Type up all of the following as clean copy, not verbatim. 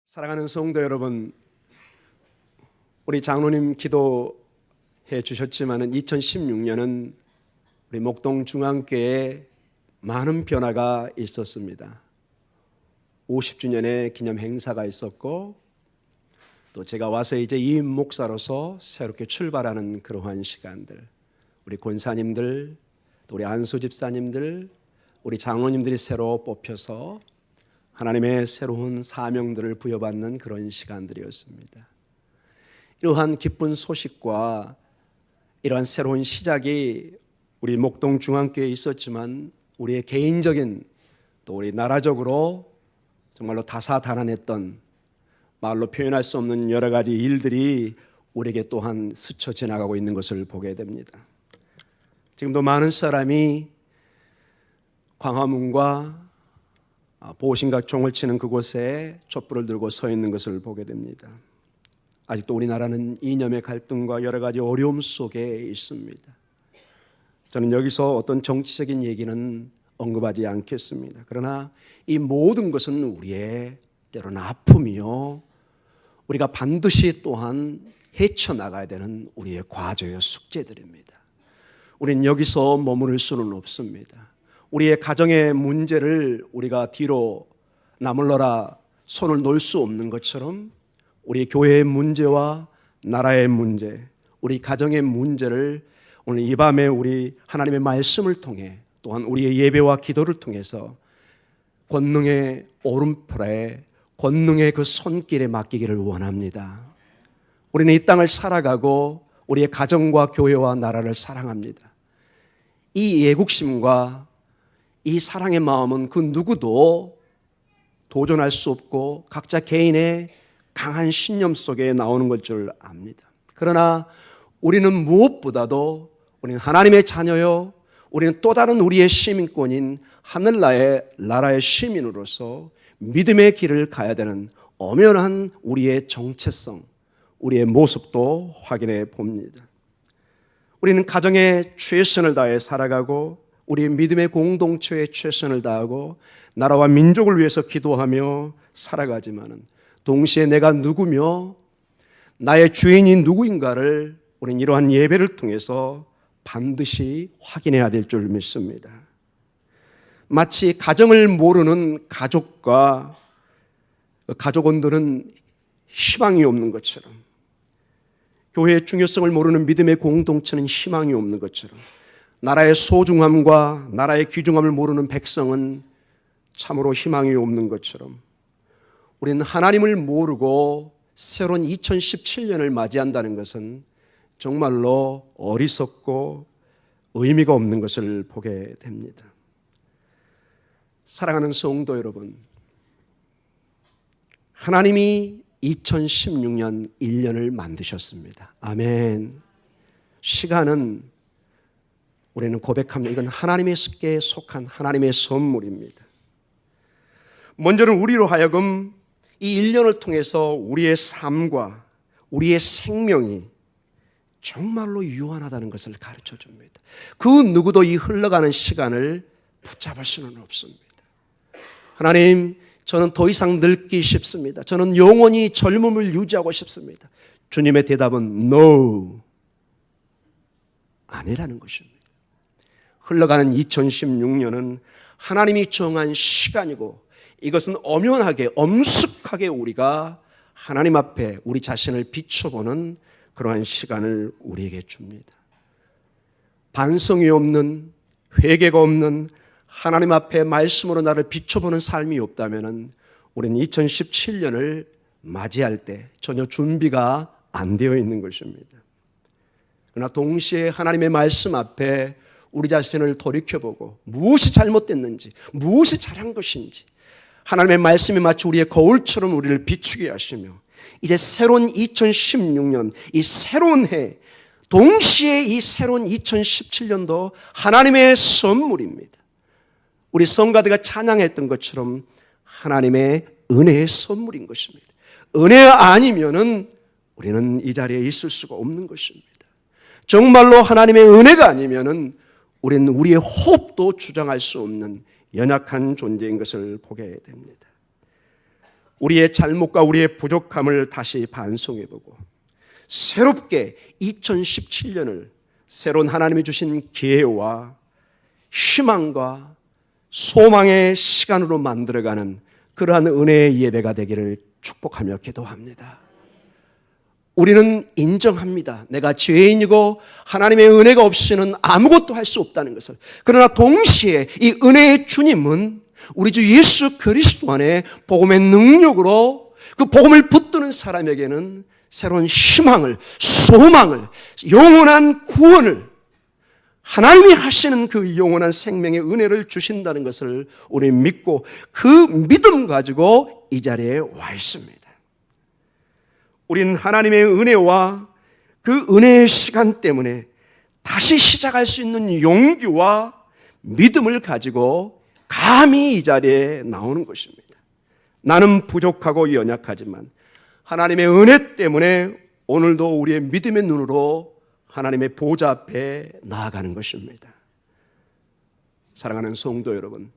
사랑하는 성도 여러분, 우리 장로님 기도해 주셨지만 2016년은 우리 목동 중앙교회에 많은 변화가 있었습니다. 50주년의 기념 행사가 있었고, 또 제가 와서 이제 이임 목사로서 새롭게 출발하는 그러한 시간들, 우리 권사님들, 또 우리 안수 집사님들, 우리 장로님들이 새로 뽑혀서 하나님의 새로운 사명들을 부여받는 그런 시간들이었습니다. 이러한 기쁜 소식과 이러한 새로운 시작이 우리 목동 중앙교회에 있었지만, 우리의 개인적인 또 우리 나라적으로 정말로 다사다난했던, 말로 표현할 수 없는 여러 가지 일들이 우리에게 또한 스쳐 지나가고 있는 것을 보게 됩니다. 지금도 많은 사람이 광화문과 보신각 종을 치는 그곳에 촛불을 들고 서 있는 것을 보게 됩니다. 아직도 우리나라는 이념의 갈등과 여러 가지 어려움 속에 있습니다. 저는 여기서 어떤 정치적인 얘기는 언급하지 않겠습니다. 그러나 이 모든 것은 우리의 때로는 아픔이요, 우리가 반드시 또한 헤쳐나가야 되는 우리의 과제요, 숙제들입니다. 우리는 여기서 머무를 수는 없습니다. 우리의 가정의 문제를 우리가 뒤로 나물러라 손을 놓을 수 없는 것처럼, 우리 교회의 문제와 나라의 문제, 우리 가정의 문제를 오늘 이 밤에 우리 하나님의 말씀을 통해, 또한 우리의 예배와 기도를 통해서 권능의 오른팔에, 권능의 그 손길에 맡기기를 원합니다. 우리는 이 땅을 살아가고 우리의 가정과 교회와 나라를 사랑합니다. 이 애국심과 이 사랑의 마음은 그 누구도 도전할 수 없고 각자 개인의 강한 신념 속에 나오는 것 줄 압니다. 그러나 우리는 무엇보다도 우리는 하나님의 자녀요, 우리는 또 다른 우리의 시민권인 하늘나라의 시민으로서 믿음의 길을 가야 되는 엄연한 우리의 정체성, 우리의 모습도 확인해 봅니다. 우리는 가정에 최선을 다해 살아가고, 우리 믿음의 공동체에 최선을 다하고 나라와 민족을 위해서 기도하며 살아가지만, 동시에 내가 누구며 나의 주인이 누구인가를 우리는 이러한 예배를 통해서 반드시 확인해야 될 줄 믿습니다. 마치 가정을 모르는 가족과 가족원들은 희망이 없는 것처럼, 교회의 중요성을 모르는 믿음의 공동체는 희망이 없는 것처럼, 나라의 소중함과 나라의 귀중함을 모르는 백성은 참으로 희망이 없는 것처럼, 우리는 하나님을 모르고 새로운 2017년을 맞이한다는 것은 정말로 어리석고 의미가 없는 것을 보게 됩니다. 사랑하는 성도 여러분, 하나님이 2016년 1년을 만드셨습니다. 아멘. 시간은 우리는 고백합니다. 이건 하나님께 속한 하나님의 선물입니다. 먼저는 우리로 하여금 이 1년을 통해서 우리의 삶과 우리의 생명이 정말로 유한하다는 것을 가르쳐 줍니다. 그 누구도 이 흘러가는 시간을 붙잡을 수는 없습니다. 하나님, 저는 더 이상 늙기 쉽습니다. 저는 영원히 젊음을 유지하고 싶습니다. 주님의 대답은 No, 아니라는 것입니다. 흘러가는 2016년은 하나님이 정한 시간이고, 이것은 엄연하게 엄숙하게 우리가 하나님 앞에 우리 자신을 비춰보는 그러한 시간을 우리에게 줍니다. 반성이 없는, 회개가 없는 하나님 앞에 말씀으로 나를 비춰보는 삶이 없다면 우리는 2017년을 맞이할 때 전혀 준비가 안 되어 있는 것입니다. 그러나 동시에 하나님의 말씀 앞에 우리 자신을 돌이켜보고 무엇이 잘못됐는지, 무엇이 잘한 것인지 하나님의 말씀이 마치 우리의 거울처럼 우리를 비추게 하시며, 이제 새로운 2016년, 이 새로운 해, 동시에 이 새로운 2017년도 하나님의 선물입니다. 우리 성가대가 찬양했던 것처럼 하나님의 은혜의 선물인 것입니다. 은혜가 아니면은 우리는 이 자리에 있을 수가 없는 것입니다. 정말로 하나님의 은혜가 아니면은 우리는 우리의 호흡도 주장할 수 없는 연약한 존재인 것을 보게 됩니다. 우리의 잘못과 우리의 부족함을 다시 반성해보고 새롭게 2017년을 새로운 하나님이 주신 기회와 희망과 소망의 시간으로 만들어가는 그러한 은혜의 예배가 되기를 축복하며 기도합니다. 우리는 인정합니다. 내가 죄인이고 하나님의 은혜가 없이는 아무것도 할 수 없다는 것을. 그러나 동시에 이 은혜의 주님은 우리 주 예수 그리스도 안에 복음의 능력으로 그 복음을 붙드는 사람에게는 새로운 희망을, 소망을, 영원한 구원을, 하나님이 하시는 그 영원한 생명의 은혜를 주신다는 것을 우리 믿고 그 믿음 가지고 이 자리에 와 있습니다. 우리는 하나님의 은혜와 그 은혜의 시간 때문에 다시 시작할 수 있는 용기와 믿음을 가지고 감히 이 자리에 나오는 것입니다. 나는 부족하고 연약하지만 하나님의 은혜 때문에 오늘도 우리의 믿음의 눈으로 하나님의 보좌 앞에 나아가는 것입니다. 사랑하는 성도 여러분,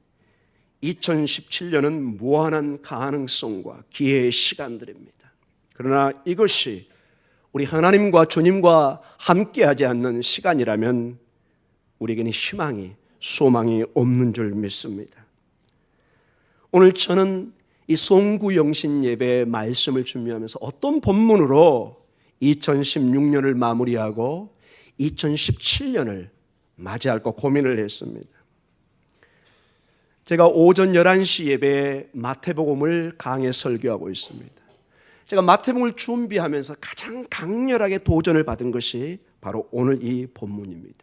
2017년은 무한한 가능성과 기회의 시간들입니다. 그러나 이것이 우리 하나님과 주님과 함께하지 않는 시간이라면 우리에게는 희망이, 소망이 없는 줄 믿습니다. 오늘 저는 이 송구영신 예배의 말씀을 준비하면서 어떤 본문으로 2016년을 마무리하고 2017년을 맞이할까 고민을 했습니다. 제가 오전 11시 예배에 마태복음을 강해 설교하고 있습니다. 제가 마태복음을 준비하면서 가장 강렬하게 도전을 받은 것이 바로 오늘 이 본문입니다.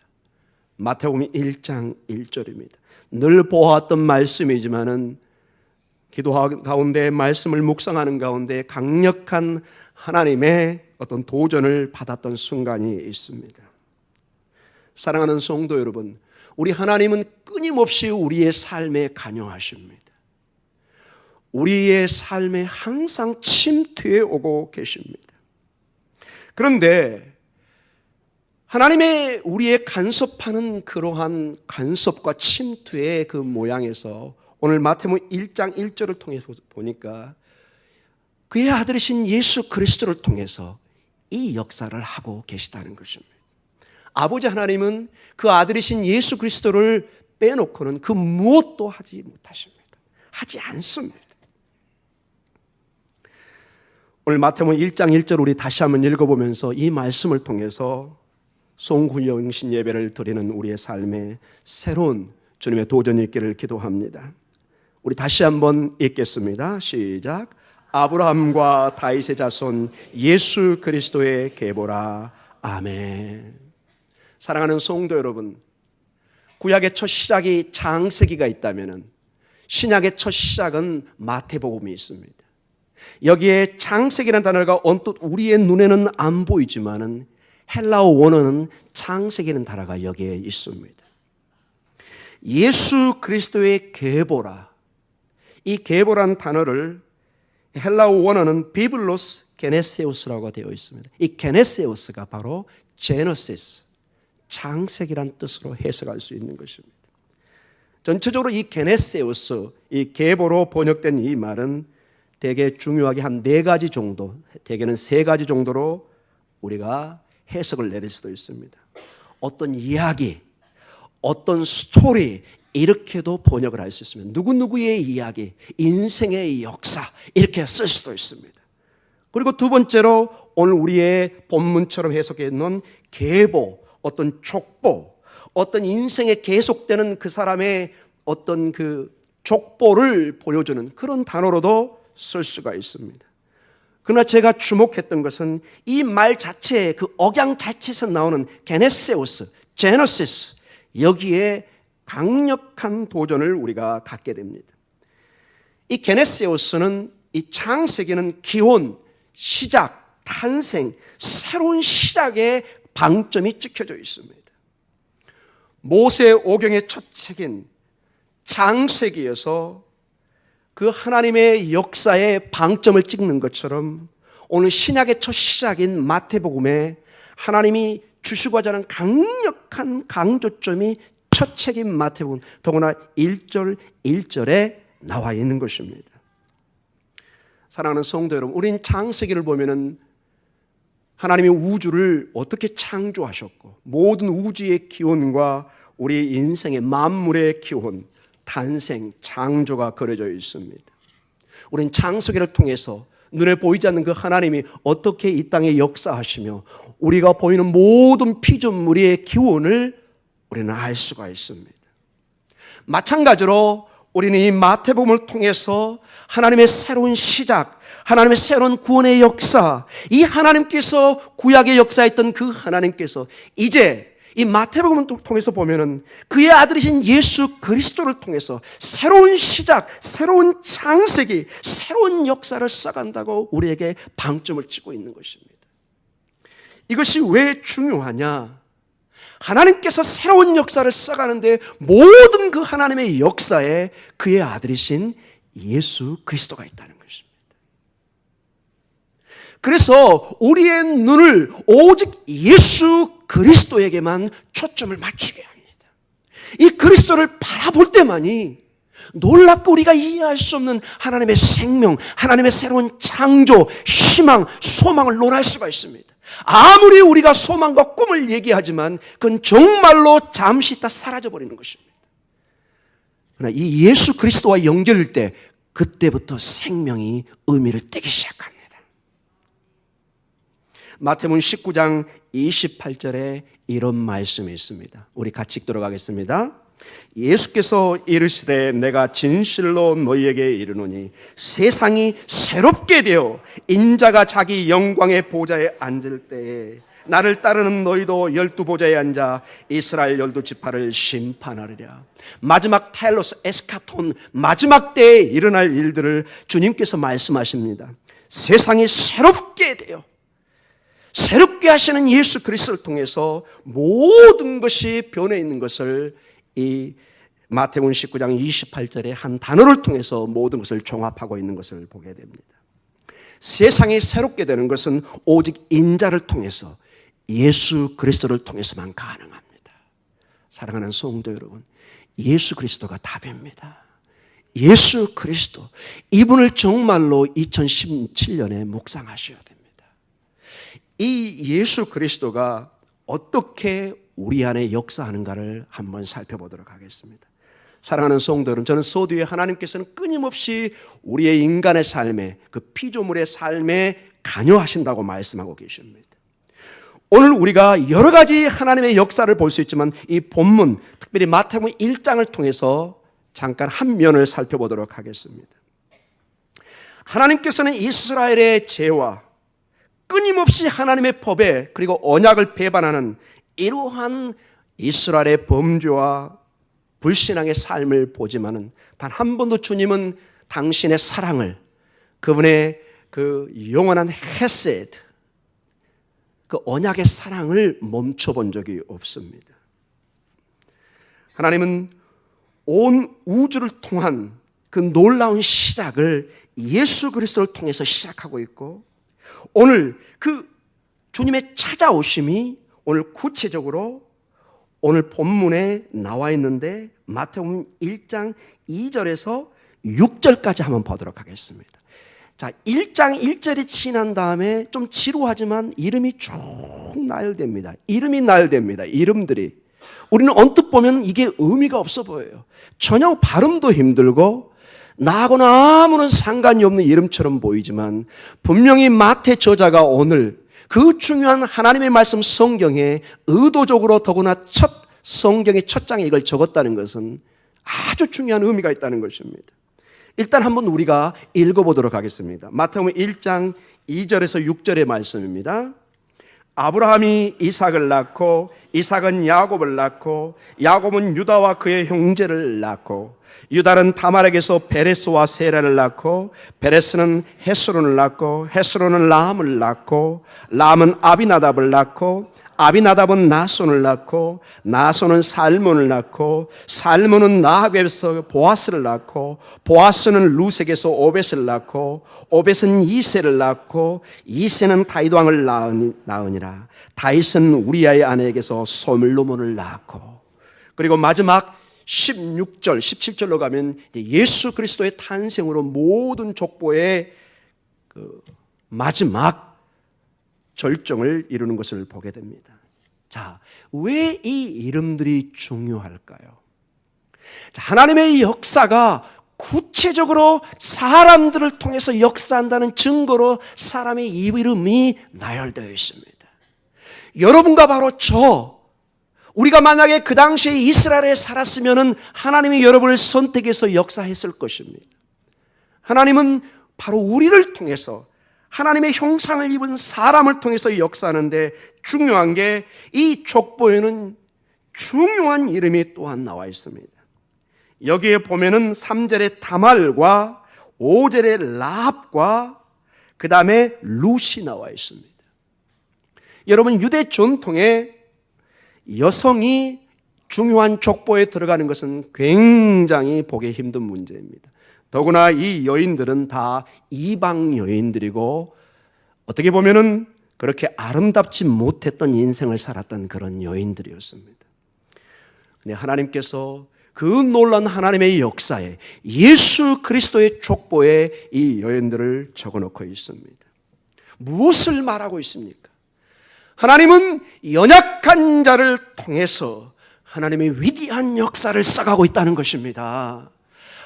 마태복음 1장 1절입니다. 늘 보아왔던 말씀이지만은 기도 가운데 말씀을 묵상하는 가운데 강력한 하나님의 어떤 도전을 받았던 순간이 있습니다. 사랑하는 성도 여러분, 우리 하나님은 끊임없이 우리의 삶에 관여하십니다. 우리의 삶에 항상 침투해 오고 계십니다. 그런데 하나님의 우리의 간섭하는 그러한 간섭과 침투의 그 모양에서 오늘 마태복음 1장 1절을 통해서 보니까 그의 아들이신 예수 그리스도를 통해서 이 역사를 하고 계시다는 것입니다. 아버지 하나님은 그 아들이신 예수 그리스도를 빼놓고는 그 무엇도 하지 못하십니다. 하지 않습니다. 오늘 마태복음 1장 1절 우리 다시 한번 읽어보면서 이 말씀을 통해서 송구영신 예배를 드리는 우리의 삶에 새로운 주님의 도전이 있기를 기도합니다. 우리 다시 한번 읽겠습니다. 시작. 아브라함과 다윗의 자손 예수 그리스도의 계보라. 아멘. 사랑하는 성도 여러분, 구약의 첫 시작이 창세기가 있다면 신약의 첫 시작은 마태복음이 있습니다. 여기에 창세기라는 단어가 언뜻 우리의 눈에는 안 보이지만은 헬라어 원어는 창세기라는 단어가 여기에 있습니다. 예수 그리스도의 계보라. 이 계보라는 단어를 헬라어 원어는 비블로스 게네세우스라고 되어 있습니다. 이 게네세우스가 바로 제너시스, 창세기란 뜻으로 해석할 수 있는 것입니다. 전체적으로 이 게네세우스, 이 계보로 번역된 이 말은 대개 중요하게 한 4가지 정도, 대개는 3가지 정도로 우리가 해석을 내릴 수도 있습니다. 어떤 이야기, 어떤 스토리, 이렇게도 번역을 할 수 있습니다. 누구누구의 이야기, 인생의 역사, 이렇게 쓸 수도 있습니다. 그리고 두 번째로 오늘 우리의 본문처럼 해석해 놓은 계보, 어떤 족보, 어떤 인생에 계속되는 그 사람의 어떤 그 족보를 보여주는 그런 단어로도 쓸 수가 있습니다. 그러나 제가 주목했던 것은 이 말 자체의 그 억양 자체에서 나오는 게네세우스, 제너시스, 여기에 강력한 도전을 우리가 갖게 됩니다. 이 게네세우스는, 이 창세기는 기원, 시작, 탄생, 새로운 시작의 방점이 찍혀져 있습니다. 모세 오경의 첫 책인 창세기에서 그 하나님의 역사의 방점을 찍는 것처럼 오늘 신약의 첫 시작인 마태복음에 하나님이 주시고자 하는 강력한 강조점이 첫 책인 마태복음, 더구나 1절 1절에 나와 있는 것입니다. 사랑하는 성도 여러분, 우린 창세기를 보면은 하나님이 우주를 어떻게 창조하셨고 모든 우주의 기원과 우리 인생의 만물의 기원, 탄생, 창조가 그려져 있습니다. 우린 창세기를 통해서 눈에 보이지 않는 그 하나님이 어떻게 이 땅에 역사하시며 우리가 보이는 모든 피조물의 기원을 우리는 알 수가 있습니다. 마찬가지로 우리는 이 마태복음을 통해서 하나님의 새로운 시작, 하나님의 새로운 구원의 역사, 이 하나님께서 구약의 역사했던 그 하나님께서 이제 이 마태복음을 통해서 보면은 그의 아들이신 예수 그리스도를 통해서 새로운 시작, 새로운 창세기, 새로운 역사를 써간다고 우리에게 방점을 찍고 있는 것입니다. 이것이 왜 중요하냐? 하나님께서 새로운 역사를 써가는데 모든 그 하나님의 역사에 그의 아들이신 예수 그리스도가 있다는 것입니다. 그래서 우리의 눈을 오직 예수 그리스도에게만 초점을 맞추게 합니다. 이 그리스도를 바라볼 때만이 놀랍고 우리가 이해할 수 없는 하나님의 생명, 하나님의 새로운 창조, 희망, 소망을 논할 수가 있습니다. 아무리 우리가 소망과 꿈을 얘기하지만 그건 정말로 잠시 있다 사라져버리는 것입니다. 그러나 이 예수 그리스도와 연결될 때 그때부터 생명이 의미를 띠기 시작합니다. 마태복음 19장 28절에 이런 말씀이 있습니다. 우리 같이 읽도록 하겠습니다. 예수께서 이르시되 내가 진실로 너희에게 이르노니 세상이 새롭게 되어 인자가 자기 영광의 보좌에 앉을 때에 나를 따르는 너희도 12보좌에 앉아 이스라엘 12지파를 심판하리라. 마지막 텔로스 에스카톤, 마지막 때에 일어날 일들을 주님께서 말씀하십니다. 세상이 새롭게 되어 새롭게 하시는 예수 그리스도를 통해서 모든 것이 변해 있는 것을 이 마태복음 19장 28절의 한 단어를 통해서 모든 것을 종합하고 있는 것을 보게 됩니다. 세상이 새롭게 되는 것은 오직 인자를 통해서 예수 그리스도를 통해서만 가능합니다. 사랑하는 성도 여러분, 예수 그리스도가 답입니다. 예수 그리스도, 이분을 정말로 2017년에 묵상하셔야 됩니다. 이 예수 그리스도가 어떻게 우리 안에 역사하는가를 한번 살펴보도록 하겠습니다. 사랑하는 성도 여러분, 저는 서두에 하나님께서는 끊임없이 우리의 인간의 삶에, 그 피조물의 삶에 관여하신다고 말씀하고 계십니다. 오늘 우리가 여러 가지 하나님의 역사를 볼 수 있지만 이 본문, 특별히 마태복음 1장을 통해서 잠깐 한 면을 살펴보도록 하겠습니다. 하나님께서는 이스라엘의 죄와 끊임없이 하나님의 법에 그리고 언약을 배반하는 이러한 이스라엘의 범죄와 불신앙의 삶을 보지만은 단 한 번도 주님은 당신의 사랑을, 그분의 그 영원한 헤세드, 그 언약의 사랑을 멈춰본 적이 없습니다. 하나님은 온 우주를 통한 그 놀라운 시작을 예수 그리스도를 통해서 시작하고 있고, 오늘 그 주님의 찾아오심이 오늘 구체적으로 오늘 본문에 나와 있는데 마태복음 1장 2절에서 6절까지 한번 보도록 하겠습니다. 자, 1장 1절이 지난 다음에 좀 지루하지만 이름이 쭉 나열됩니다. 이름이 나열됩니다. 이름들이. 우리는 언뜻 보면 이게 의미가 없어 보여요. 전혀 발음도 힘들고 나하고는 아무런 상관이 없는 이름처럼 보이지만 분명히 마태 저자가 오늘 그 중요한 하나님의 말씀 성경에 의도적으로 더구나 성경의 첫 장에 이걸 적었다는 것은 아주 중요한 의미가 있다는 것입니다. 일단 한번 우리가 읽어보도록 하겠습니다. 마태복음 1장 2절에서 6절의 말씀입니다. 아브라함이 이삭을 낳고 이삭은 야곱을 낳고 야곱은 유다와 그의 형제를 낳고 유다는 다말에게서 베레스와 세라를 낳고 베레스는 헤스론을 낳고 헤스론은 라함을 낳고 라함은 아비나답을 낳고 아비나답은 나손을 낳고 나손은 살몬을 낳고 살몬은 나합에서 보아스를 낳고 보아스는 루색에서 오벳을 낳고 오벳은 이새를 낳고 이새는 다윗 왕을 낳으니라. 다윗은 우리아의 아내에게서 소물로몬을 낳고, 그리고 마지막 16절 17절로 가면 예수 그리스도의 탄생으로 모든 족보의 마지막 절정을 이루는 것을 보게 됩니다. 자, 왜 이 이름들이 중요할까요? 자, 하나님의 역사가 구체적으로 사람들을 통해서 역사한다는 증거로 사람의 이름이 나열되어 있습니다. 여러분과 바로 우리가 만약에 그 당시에 이스라엘에 살았으면 하나님이 여러분을 선택해서 역사했을 것입니다. 하나님은 바로 우리를 통해서 하나님의 형상을 입은 사람을 통해서 역사하는데 중요한 게 이 족보에는 중요한 이름이 또한 나와 있습니다. 여기에 보면은 3절에 다말과 5절에 라합과 그 다음에 룻이 나와 있습니다. 여러분, 유대 전통에 여성이 중요한 족보에 들어가는 것은 굉장히 보기 힘든 문제입니다. 더구나 이 여인들은 다 이방 여인들이고 어떻게 보면은 그렇게 아름답지 못했던 인생을 살았던 그런 여인들이었습니다. 근데 하나님께서 그 놀라운 하나님의 역사에 예수 그리스도의 족보에 이 여인들을 적어놓고 있습니다. 무엇을 말하고 있습니까? 하나님은 연약한 자를 통해서 하나님의 위대한 역사를 써가고 있다는 것입니다.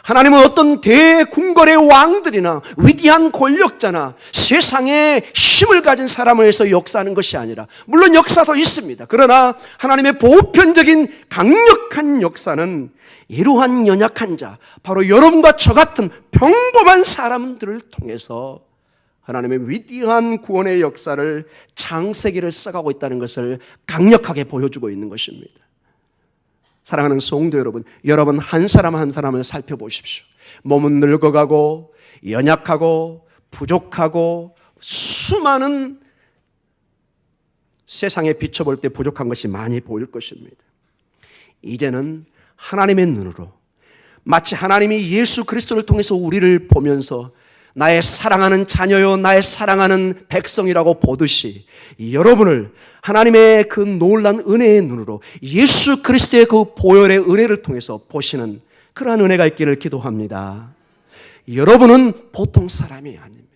하나님은 어떤 대궁궐의 왕들이나 위대한 권력자나 세상에 힘을 가진 사람을 해서 역사하는 것이 아니라, 물론 역사도 있습니다. 그러나 하나님의 보편적인 강력한 역사는 이러한 연약한 자, 바로 여러분과 저 같은 평범한 사람들을 통해서 하나님의 위대한 구원의 역사를 창세기를 써가고 있다는 것을 강력하게 보여주고 있는 것입니다. 사랑하는 성도 여러분, 여러분 한 사람 한 사람을 살펴보십시오. 몸은 늙어가고 연약하고 부족하고 수많은 세상에 비춰볼 때 부족한 것이 많이 보일 것입니다. 이제는 하나님의 눈으로 마치 하나님이 예수 그리스도를 통해서 우리를 보면서 나의 사랑하는 자녀요, 나의 사랑하는 백성이라고 보듯이 여러분을 하나님의 그 놀란 은혜의 눈으로 예수 그리스도의 그 보혈의 은혜를 통해서 보시는 그러한 은혜가 있기를 기도합니다. 여러분은 보통 사람이 아닙니다.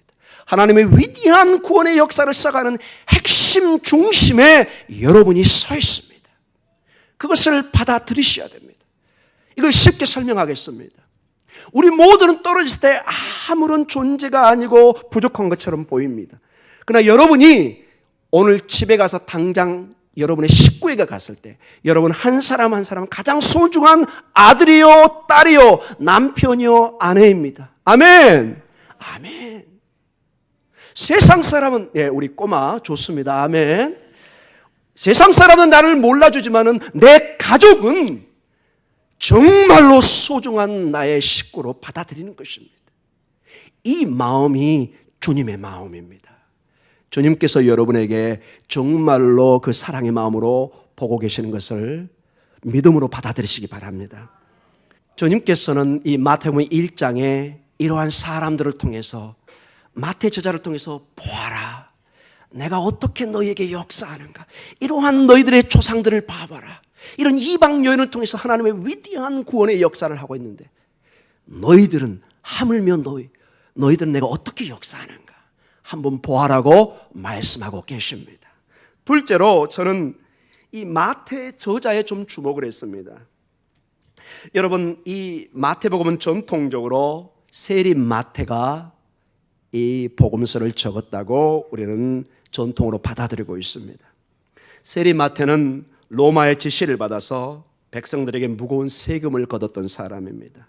하나님의 위대한 구원의 역사를 써가는 핵심 중심에 여러분이 서 있습니다. 그것을 받아들이셔야 됩니다. 이걸 쉽게 설명하겠습니다. 우리 모두는 떨어질 때 아무런 존재가 아니고 부족한 것처럼 보입니다. 그러나 여러분이 오늘 집에 가서 당장 여러분의 식구에게 갔을 때 여러분 한 사람 한 사람 가장 소중한 아들이요, 딸이요, 남편이요, 아내입니다. 아멘. 아멘. 세상 사람은, 우리 꼬마 좋습니다. 아멘. 세상 사람은 나를 몰라주지만은 내 가족은 정말로 소중한 나의 식구로 받아들이는 것입니다. 이 마음이 주님의 마음입니다. 주님께서 여러분에게 정말로 그 사랑의 마음으로 보고 계시는 것을 믿음으로 받아들이시기 바랍니다. 주님께서는 이 마태복음 1장에 이러한 사람들을 통해서, 마태 저자를 통해서 보아라, 내가 어떻게 너희에게 역사하는가, 이러한 너희들의 조상들을 봐봐라, 이런 이방 여인을 통해서 하나님의 위대한 구원의 역사를 하고 있는데 너희들은 하물며 너희들은 내가 어떻게 역사하는가 한번 보아라고 말씀하고 계십니다. 둘째로 저는 이 마태 저자에 좀 주목을 했습니다. 여러분, 이 마태복음은 전통적으로 세리 마태가 이 복음서를 적었다고 우리는 전통으로 받아들이고 있습니다. 세리 마태는 로마의 지시를 받아서 백성들에게 무거운 세금을 걷었던 사람입니다.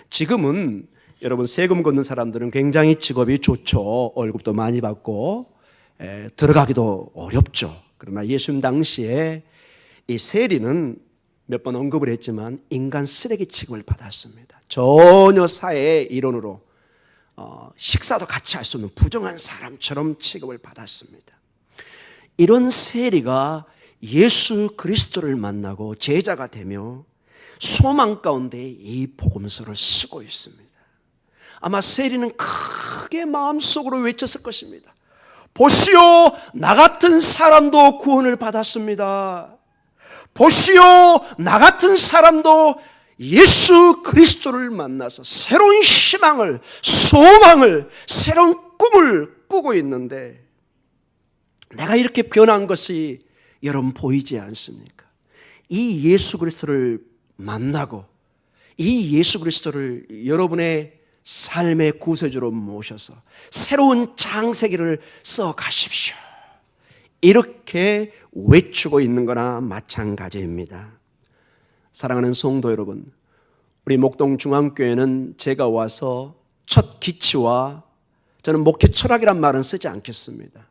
지금은 여러분 세금 걷는 사람들은 굉장히 직업이 좋죠. 월급도 많이 받고 들어가기도 어렵죠. 그러나 예수님 당시에 이 세리는 몇 번 언급을 했지만 인간 쓰레기 취급을 받았습니다. 전혀 사회의 일원으로 식사도 같이 할 수 없는 부정한 사람처럼 취급을 받았습니다. 이런 세리가 예수 그리스도를 만나고 제자가 되며 소망 가운데 이 복음서를 쓰고 있습니다. 아마 세리는 크게 마음속으로 외쳤을 것입니다. 보시오, 나 같은 사람도 구원을 받았습니다. 보시오, 나 같은 사람도 예수 그리스도를 만나서 새로운 희망을, 소망을, 새로운 꿈을 꾸고 있는데 내가 이렇게 변한 것이 여러분 보이지 않습니까? 이 예수 그리스도를 만나고 이 예수 그리스도를 여러분의 삶의 구세주로 모셔서 새로운 창세기를 써 가십시오. 이렇게 외치고 있는 거나 마찬가지입니다. 사랑하는 성도 여러분, 우리 목동중앙교회는 제가 와서 첫 기치와 저는 목회 철학이란 말은 쓰지 않겠습니다.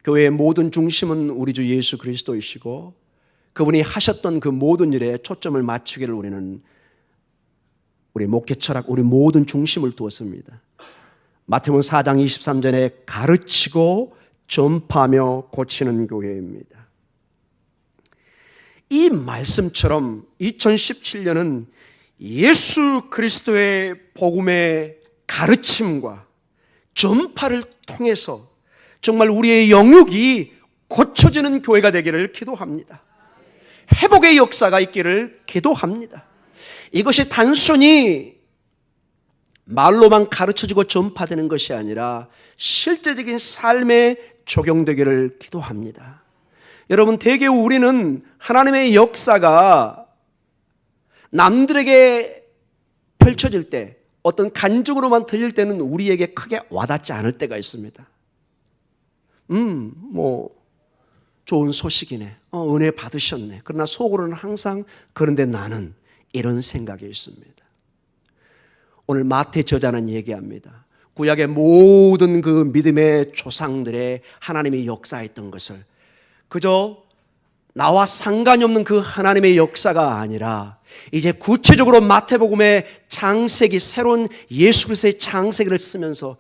교회의 모든 중심은 우리 주 예수 그리스도이시고 그분이 하셨던 그 모든 일에 초점을 맞추기를 우리는 우리 목회 철학, 우리 모든 중심을 두었습니다. 마태복음 4장 23절에 가르치고 전파하며 고치는 교회입니다. 이 말씀처럼 2017년은 예수 그리스도의 복음의 가르침과 전파를 통해서 정말 우리의 영육이 고쳐지는 교회가 되기를 기도합니다. 회복의 역사가 있기를 기도합니다. 이것이 단순히 말로만 가르쳐지고 전파되는 것이 아니라 실제적인 삶에 적용되기를 기도합니다. 여러분, 대개 우리는 하나님의 역사가 남들에게 펼쳐질 때 어떤 간증으로만 들릴 때는 우리에게 크게 와닿지 않을 때가 있습니다. 좋은 소식이네. 은혜 받으셨네. 그러나 속으로는 항상 그런데 나는 이런 생각이 있습니다. 오늘 마태 저자는 얘기합니다. 구약의 모든 그 믿음의 조상들의 하나님이 역사했던 것을 그저 나와 상관이 없는 그 하나님의 역사가 아니라 이제 구체적으로 마태복음의 창세기, 새로운 예수 그리스도의 창세기를 쓰면서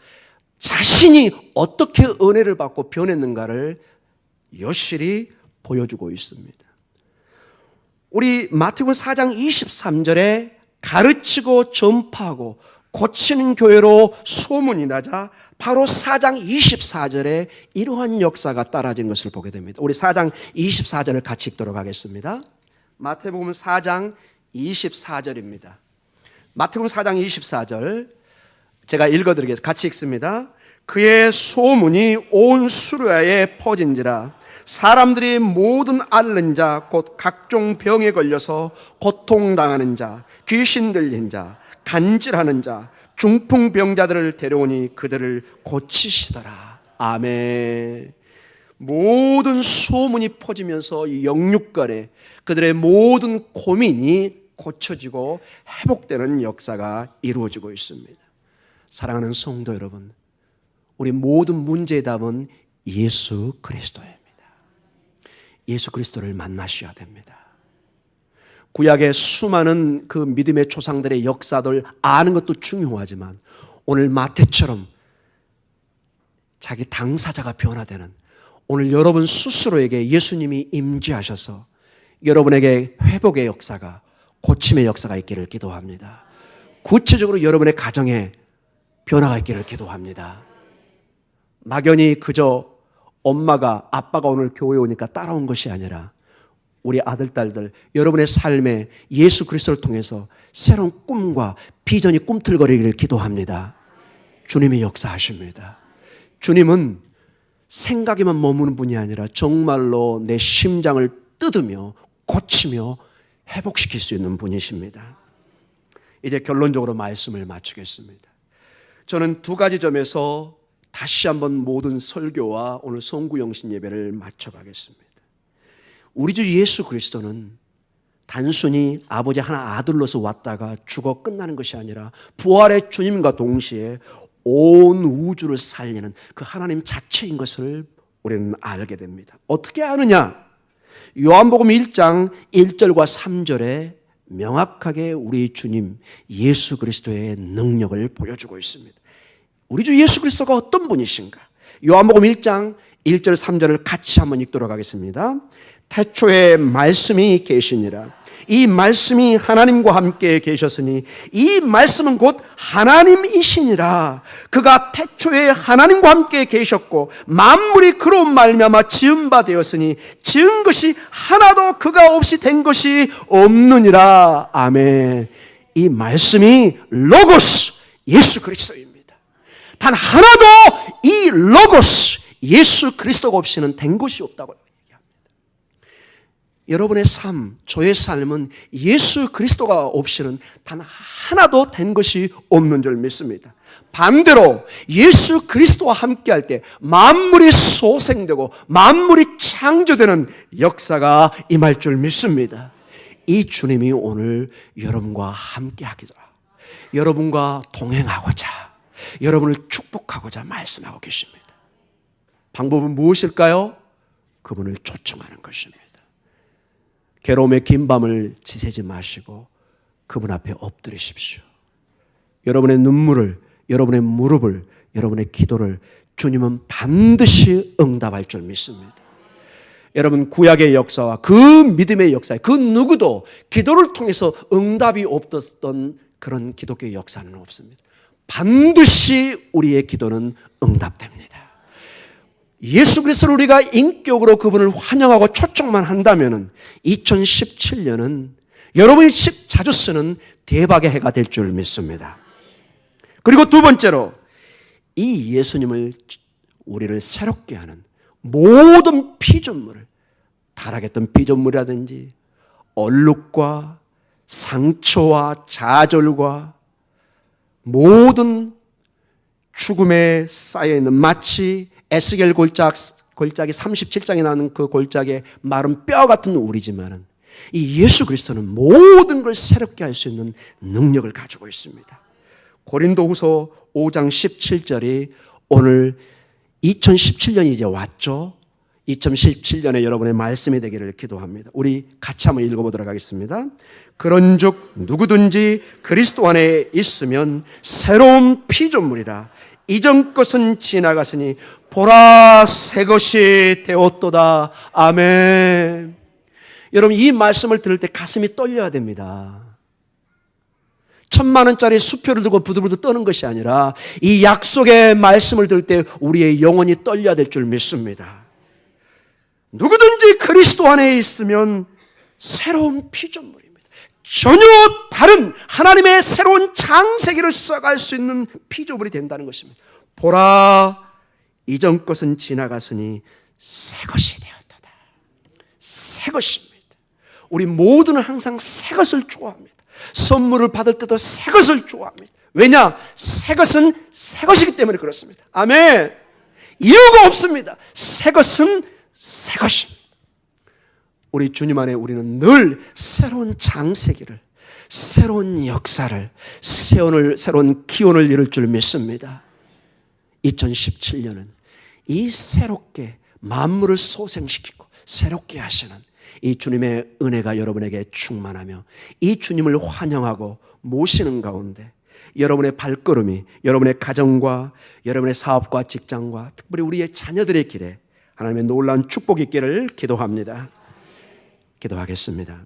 자신이 어떻게 은혜를 받고 변했는가를 여실히 보여주고 있습니다. 우리 마태복음 4장 23절에 가르치고 전파하고 고치는 교회로 소문이 나자 바로 4장 24절에 이러한 역사가 따라진 것을 보게 됩니다. 우리 4장 24절을 같이 읽도록 하겠습니다. 마태복음 4장 24절입니다. 마태복음 4장 24절 제가 읽어드리겠습니다. 같이 읽습니다. 그의 소문이 온 수르야에 퍼진지라 사람들이 모든 앓는 자 곧 각종 병에 걸려서 고통당하는 자, 귀신 들린 자, 간질하는 자, 중풍병자들을 데려오니 그들을 고치시더라. 아멘. 모든 소문이 퍼지면서 이 영육간에 그들의 모든 고민이 고쳐지고 회복되는 역사가 이루어지고 있습니다. 사랑하는 성도 여러분, 우리 모든 문제의 답은 예수 그리스도입니다. 예수 그리스도를 만나셔야 됩니다. 구약의 수많은 그 믿음의 조상들의 역사들 아는 것도 중요하지만 오늘 마태처럼 자기 당사자가 변화되는 오늘 여러분 스스로에게 예수님이 임재하셔서 여러분에게 회복의 역사가, 고침의 역사가 있기를 기도합니다. 구체적으로 여러분의 가정에 변화가 있기를 기도합니다. 막연히 그저 엄마가 아빠가 오늘 교회에 오니까 따라온 것이 아니라 우리 아들, 딸들 여러분의 삶에 예수 그리스도를 통해서 새로운 꿈과 비전이 꿈틀거리기를 기도합니다. 주님이 역사하십니다. 주님은 생각에만 머무는 분이 아니라 정말로 내 심장을 뜯으며 고치며 회복시킬 수 있는 분이십니다. 이제 결론적으로 말씀을 마치겠습니다. 저는 두 가지 점에서 다시 한번 모든 설교와 오늘 송구영신 예배를 마쳐가겠습니다. 우리 주 예수 그리스도는 단순히 아버지 하나 아들로서 왔다가 죽어 끝나는 것이 아니라 부활의 주님과 동시에 온 우주를 살리는 그 하나님 자체인 것을 우리는 알게 됩니다. 어떻게 아느냐? 요한복음 1장 1절과 3절에 명확하게 우리 주님 예수 그리스도의 능력을 보여주고 있습니다. 우리 주 예수 그리스도가 어떤 분이신가? 요한복음 1장 1절 3절을 같이 한번 읽도록 하겠습니다. 태초에 말씀이 계시니라. 이 말씀이 하나님과 함께 계셨으니 이 말씀은 곧 하나님이시니라. 그가 태초에 하나님과 함께 계셨고 만물이 그로 말미암아 지은 바 되었으니 지은 것이 하나도 그가 없이 된 것이 없느니라. 아멘. 이 말씀이 로고스 예수 그리스도입니다. 단 하나도 이 로고스 예수 그리스도가 없이는 된 것이 없다고 얘기합니다. 여러분의 삶, 저의 삶은 예수 그리스도가 없이는 단 하나도 된 것이 없는 줄 믿습니다. 반대로 예수 그리스도와 함께할 때 만물이 소생되고 만물이 창조되는 역사가 임할 줄 믿습니다. 이 주님이 오늘 여러분과 함께하기도, 여러분과 동행하고자, 여러분을 축복하고자 말씀하고 계십니다. 방법은 무엇일까요? 그분을 초청하는 것입니다. 괴로움의 긴 밤을 지새지 마시고 그분 앞에 엎드리십시오. 여러분의 눈물을, 여러분의 무릎을, 여러분의 기도를 주님은 반드시 응답할 줄 믿습니다. 여러분, 구약의 역사와 그 믿음의 역사에 그 누구도 기도를 통해서 응답이 없었던 그런 기독교의 역사는 없습니다. 반드시 우리의 기도는 응답됩니다. 예수 그리스도를 우리가 인격으로 그분을 환영하고 초청만 한다면 2017년은 여러분이 자주 쓰는 대박의 해가 될 줄 믿습니다. 그리고 두 번째로 이 예수님을 우리를 새롭게 하는 모든 피조물을, 타락했던 피조물이라든지 얼룩과 상처와 좌절과 모든 죽음에 쌓여있는, 마치 에스겔 골짜기 37장에 나오는 그 골짜기에 마른 뼈 같은 우리지만은 이 예수 그리스도는 모든 걸 새롭게 할 수 있는 능력을 가지고 있습니다. 고린도후서 5장 17절이 오늘 2017년이 이제 왔죠. 2017년에 여러분의 말씀이 되기를 기도합니다. 우리 같이 한번 읽어보도록 하겠습니다. 그런즉 누구든지 그리스도 안에 있으면 새로운 피조물이라. 이전 것은 지나갔으니 보라 새 것이 되었도다. 아멘. 여러분, 이 말씀을 들을 때 가슴이 떨려야 됩니다. 1,000만 원짜리 수표를 들고 부들부들 떠는 것이 아니라 이 약속의 말씀을 들을 때 우리의 영혼이 떨려야 될 줄 믿습니다. 누구든지 그리스도 안에 있으면 새로운 피조물입니다. 전혀 다른 하나님의 새로운 창세기를 써갈 수 있는 피조물이 된다는 것입니다. 보라, 이전 것은 지나갔으니 새 것이 되었도다. 새 것입니다. 우리 모두는 항상 새 것을 좋아합니다. 선물을 받을 때도 새 것을 좋아합니다. 왜냐? 새 것은 새 것이기 때문에 그렇습니다. 아멘. 이유가 없습니다. 새 것은 새 것입니다. 우리 주님 안에 우리는 늘 새로운 창세기를, 새로운 역사를, 새로운 기원을 이룰 줄 믿습니다. 2017년은 이 새롭게 만물을 소생시키고 새롭게 하시는 이 주님의 은혜가 여러분에게 충만하며 이 주님을 환영하고 모시는 가운데 여러분의 발걸음이, 여러분의 가정과 여러분의 사업과 직장과 특별히 우리의 자녀들의 길에 하나님의 놀라운 축복이 있기를 기도합니다. 기도하겠습니다.